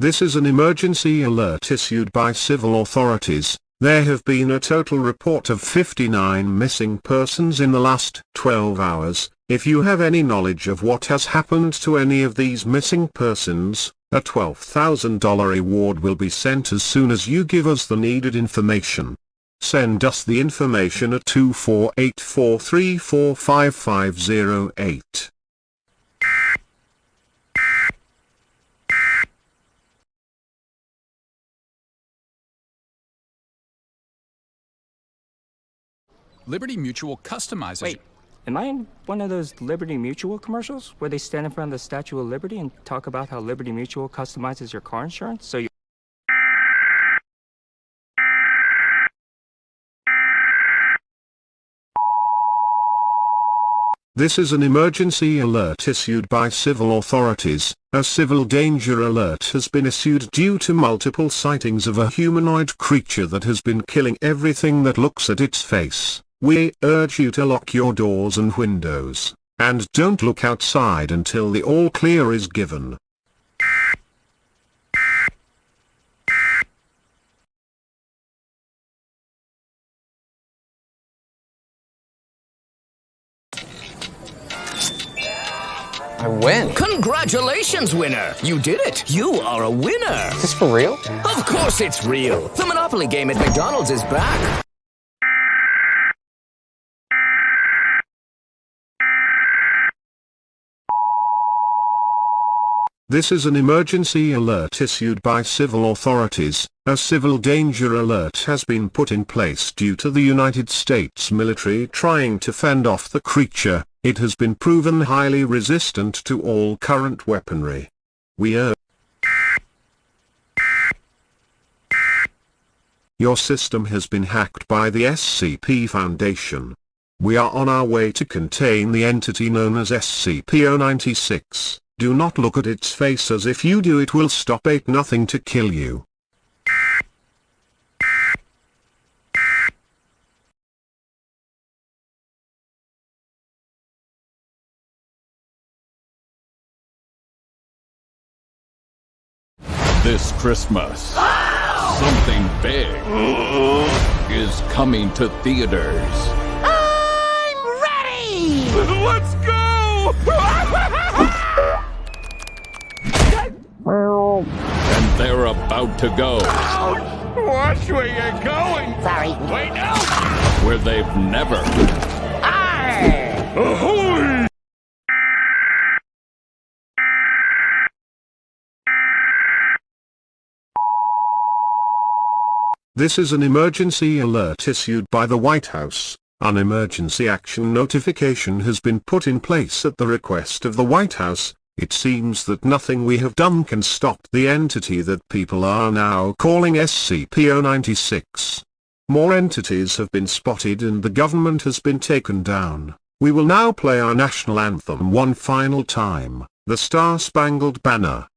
This is an emergency alert issued by civil authorities. There have been a total report of 59 missing persons in the last 12 hours. If you have any knowledge of what has happened to any of these missing persons, a $12,000 reward will be sent as soon as you give us the needed information. Send us the information at 24843455508. Liberty Mutual customizes. Wait, am I in one of those Liberty Mutual commercials where they stand in front of the Statue of Liberty and talk about how Liberty Mutual customizes your car insurance so you... This is an emergency alert issued by civil authorities. A civil danger alert has been issued due to multiple sightings of a humanoid creature that has been killing everything that looks at its face. We urge you to lock your doors and windows, and don't look outside until the all clear is given. I win. Congratulations, winner! You did it! You are a winner! Is this for real? Of course it's real! The Monopoly game at McDonald's is back! This is an emergency alert issued by civil authorities. A civil danger alert has been put in place due to the United States military trying to fend off the creature. It has been proven highly resistant to all current weaponry. We urge your system has been hacked by the SCP Foundation. We are on our way to contain the entity known as SCP-096. Do not look at its face, as if you do it will stop 8-0 to kill you. This Christmas, something big is coming to theaters. I'm ready! Let's go! And they're about to go. Watch where you're going! Sorry. Wait, no! Where they've never. Arr! Ahoy! This is an emergency alert issued by the White House. An emergency action notification has been put in place at the request of the White House. It seems that nothing we have done can stop the entity that people are now calling SCP-096. More entities have been spotted and the government has been taken down. We will now play our national anthem one final time, the Star-Spangled Banner.